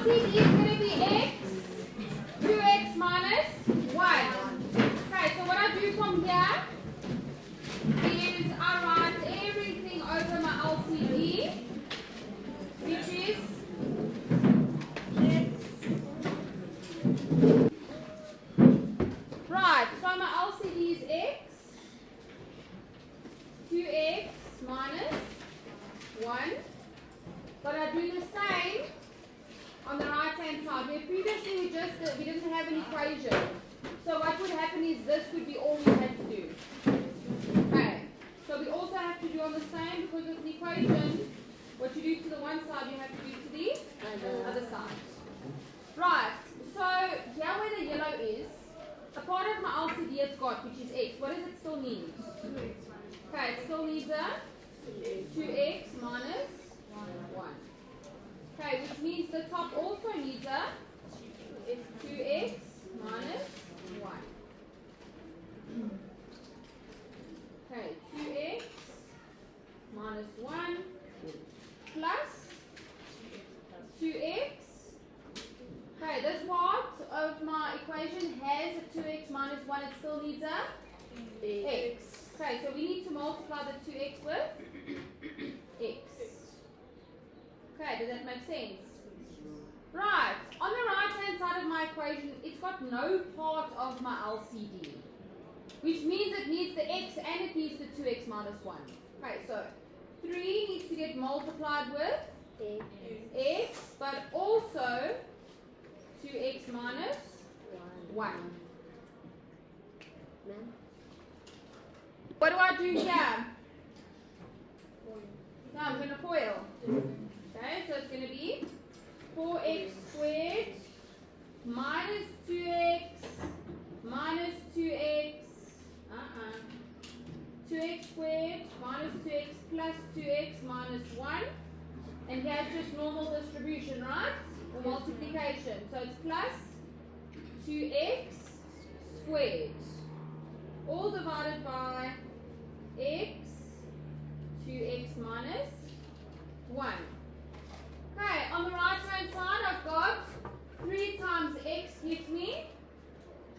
LCD is going to be x, 2x minus 1. Okay, so what I do from here is I write everything over my LCD, which is x. Right, so my LCD is x, 2x minus 1. But I do the same on the right hand side. Where previously we didn't have an equation. So what would happen is this would be all we had to do. Okay. So we also have to do on the same, because with an equation, what you do to the one side, you have to do to the other side. Right. So here where the yellow is, a part of my LCD it's got, which is x. What does it still need? Okay, it still needs a 2x minus 1. Okay, which means the top also needs a 2x minus 1. Okay, 2x minus 1 plus 2x. Okay, this part of my equation has a 2x minus 1. It still needs a x. Okay, so we need to multiply the 2x with x. Okay, does that make sense? Right, on the right hand side of my equation, it's got no part of my LCD, which means it needs the x and it needs the 2x minus 1. Okay, so 3 needs to get multiplied with x, but also 2x minus 1. What do I do here? Now I'm going to FOIL. Okay, so it's going to be 4x squared minus 2x minus 2x 2x squared minus 2x plus 2x minus 1. And here's just normal distribution, right? Or multiplication. So it's plus 2x squared. All divided by x, 2x minus 1. Okay, on the right hand side I've got 3 times x gives me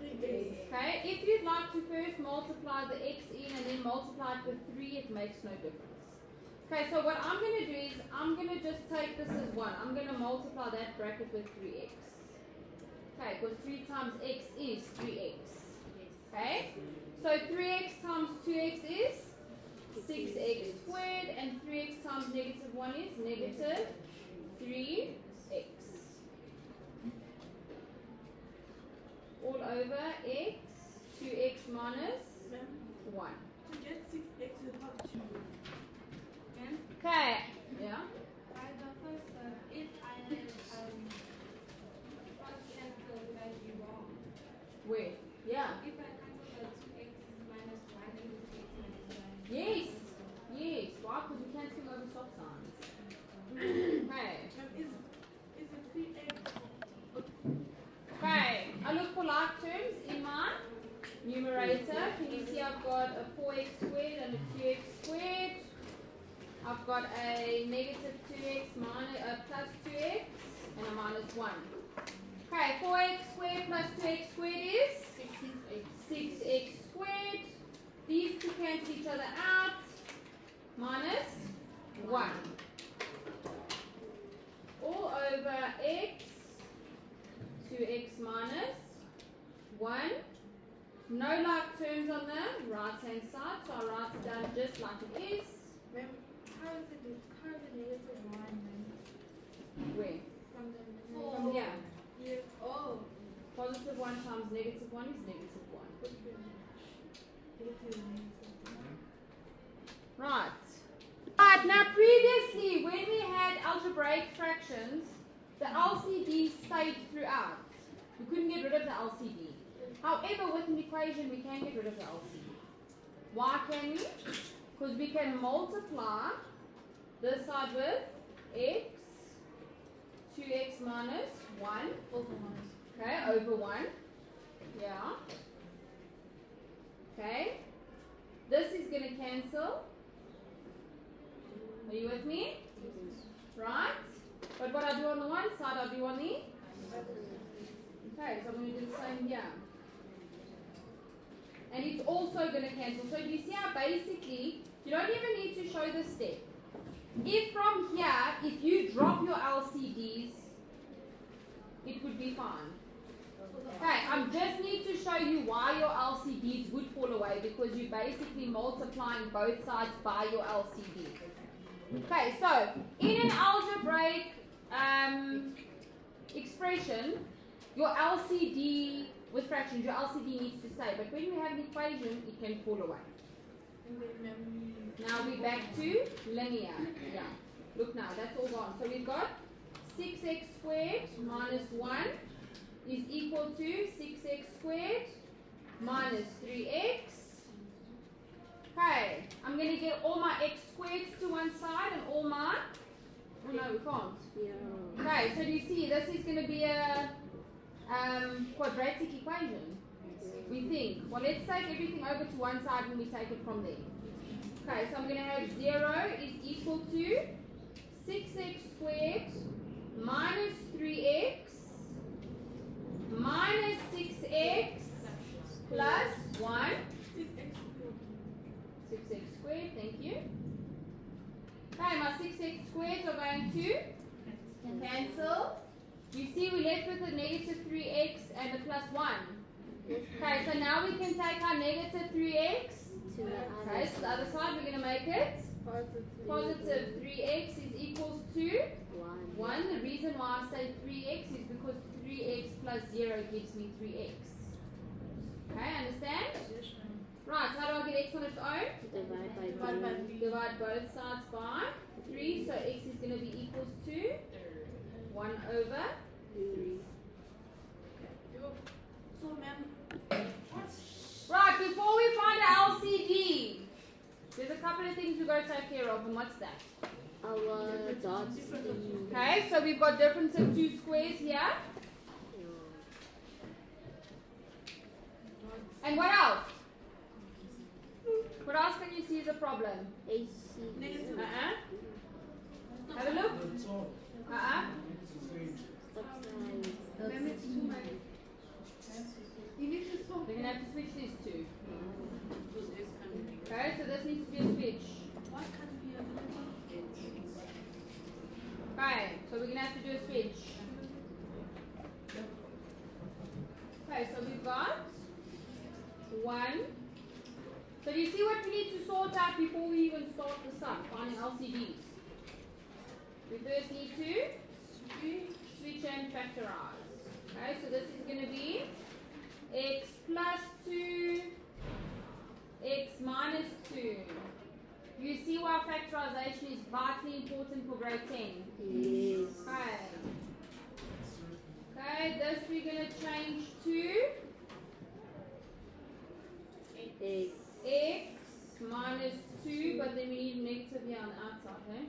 3x. Okay, if you'd like to first multiply the x in and then multiply it with 3, it makes no difference. Okay, so what I'm going to do is I'm going to just take this as 1. I'm going to multiply that bracket with 3x. Okay, because 3 times x is 3x. Okay, so 3x times 2x is 6x squared, and 3x times negative 1 is negative 3x. All over x, 2x minus 1. To get 6x, you have to. Okay. Yeah. If I first cancel, would I be wrong? Where? Yeah. If I cancel the 2x minus 1 and the 2x minus 1. Yes. Yes. Why? Because we can't swing over stop signs. Okay. Is it 3x? Okay. I look for like terms in my numerator. Can you see I've got a 4x squared and a 2x squared. I've got a negative 2x minus, plus 2x and a minus 1. Okay, 4x squared plus 2x squared is 6x squared. These two cancel each other out. Minus 1. All over x, 2x minus 1. No like terms on the right hand side, so I'll write it down just like it is. How is it negative 1 then? Where? From From here. Yeah. Oh. Positive 1 times negative 1 is negative 1. Right. Right, now previously when we had algebraic fractions, the LCD stayed throughout. We couldn't get rid of the LCD. However, with an equation we can get rid of the LCD. Why can we? Because we can multiply this side with x, 2x minus 1 over 1. Okay, over 1. Yeah. Okay. This is going to cancel. Are you with me? Right? But what what I do on the one side, I do on the... Okay, so I'm going to do the same here. And it's also going to cancel. So do you see how basically, you don't even need to show the step. If from here, if you drop your LCDs, it would be fine. Okay, I just need to show you why your LCDs would fall away, because you're basically multiplying both sides by your LCD. Okay, so in an algebraic expression, your LCD with fractions, your LCD needs to stay, but when you have an equation, it can fall away. Now we're back to linear. Yeah. Look now, that's all gone. So we've got 6x squared minus 1 is equal to 6x squared minus 3x. Okay, I'm going to get all my x squareds to one side and all my... Oh no, we can't. Yeah. Okay, so do you see, this is going to be a quadratic equation. We think, well, let's take everything over to one side and we take it from there. Okay, so I'm going to have 0 is equal to 6x squared minus 3x minus 6x plus 1. 6x squared, thank you. Okay, my 6x squares are going to cancel. You see we're left with a negative 3x and a plus 1. Okay, so now we can take our negative 3x. Okay, so the other side we're going to make it positive 3x is equals to 1. The reason why I say 3x is because 3x plus 0 gives me 3x. Okay, understand? Right, so how do I get x on its own? Divide both sides by 3, so x is going to be equals to 1 over 3. So, ma'am, Right, before we find our LCD, there's a couple of things we've got to take care of, and what's that? Our dots. Okay, so we've got difference of 2 squares here. And what else? What else can you see is a problem? AC. Have a look. Stop sign. you need to solve. We're going to have to switch these two. Okay, so this needs to be a switch. What can be a Okay, so we're going to have to do a switch. Okay, so we've got 1. So do you see what we need to sort out before we even start the sum, finding LCDs? We first need to switch and factorize. Okay, so this is going to be x plus 2, x minus 2. You see why factorization is vitally important for grade 10? Yes. Okay. Okay, this we're going to change to X. x minus 2, but then we need negative here on the outside, okay?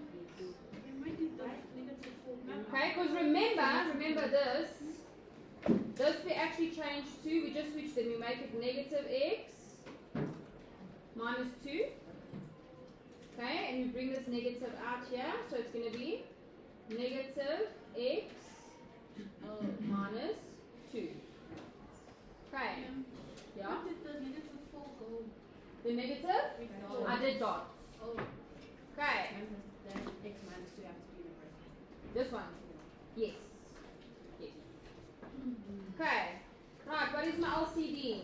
Okay, because remember this we actually changed to, we just switched them, we make it negative x minus 2. Okay, and we bring this negative out here, so it's going to be negative x minus 2. Okay, yeah. Where did the negative 4 go? The negative? I did dots. Oh. Okay, Then x minus 2 have to be the first. this one. Yes. Yes. Okay. Right, what is my LCD?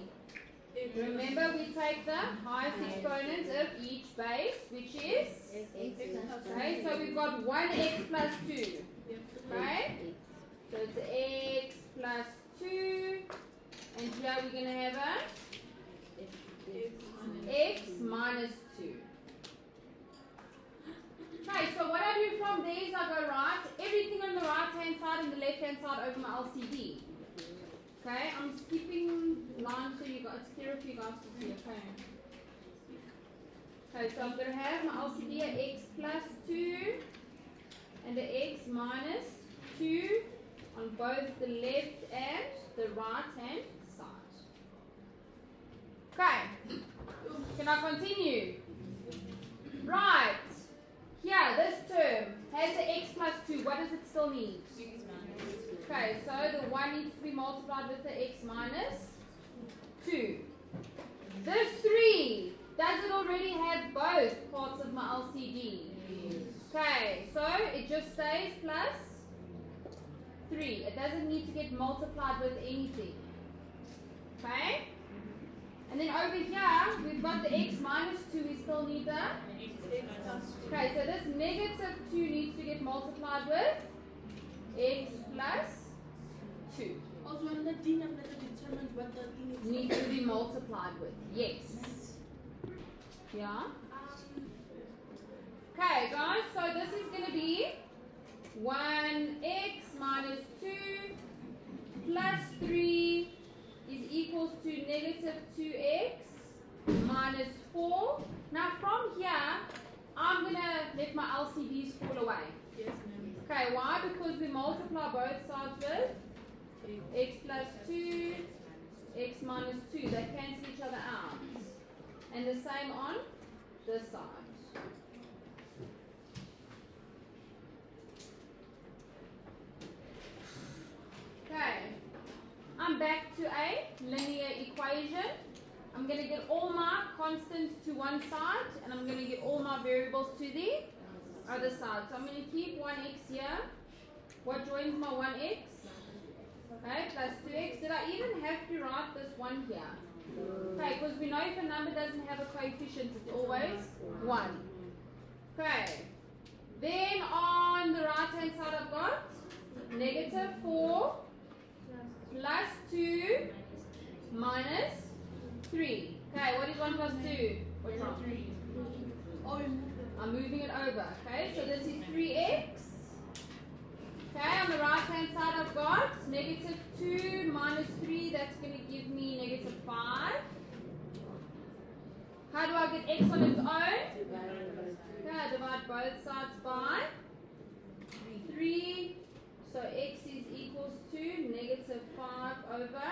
Remember, we take the highest exponent of each base, which is? Okay, so we've got 1x plus 2. Okay? So it's x plus 2. And here we're going to have a x minus 2. Okay, so what I do from there is I go right, everything on the right hand side and the left hand side over my LCD. Okay, I'm skipping lines so you guys, it's clearer for you guys to see, okay. Okay, so I'm going to have my LCD at x plus 2 and the x minus 2 on both the left and the right hand side. Okay, can I continue? Right, here, this term has an x plus 2. What does it still need? Okay, so the 1 needs to be multiplied with the x minus 2. This 3, does it already have both parts of my LCD? Okay, so it just stays plus 3. It doesn't need to get multiplied with anything. Okay? And then over here, we've got the x minus 2. We still need the... Okay, so this negative 2 needs to get multiplied with x plus 2. Also, when the denominator determines what the thing is. Needs to be multiplied with. Yes. Yeah? Okay, guys, so this is going to be 1x minus 2 plus 3 is equals to negative 2x minus 4. Now from here, I'm going to let my LCDs fall away. Yes, ma'am. Okay, why? Because we multiply both sides with x plus 2, x minus 2. They cancel each other out. And the same on this side. Okay, I'm back to a linear equation. I'm going to get all my constants to one side, and I'm going to get all my variables to the other side. So I'm going to keep 1x here. What joins my 1x? Okay, plus 2x. Did I even have to write this 1 here? Okay, because we know if a number doesn't have a coefficient, it's always 1. Okay, then on the right hand side I've got negative 4 plus 2 minus 3. Okay, what is 1 plus 2? What's wrong? Oh, I'm moving it over. Okay, so this is 3x. Okay, on the right hand side I've got negative 2 minus 3. That's going to give me negative 5. How do I get x on its own? Okay, I divide both sides by 3. So x is equals to negative 5 over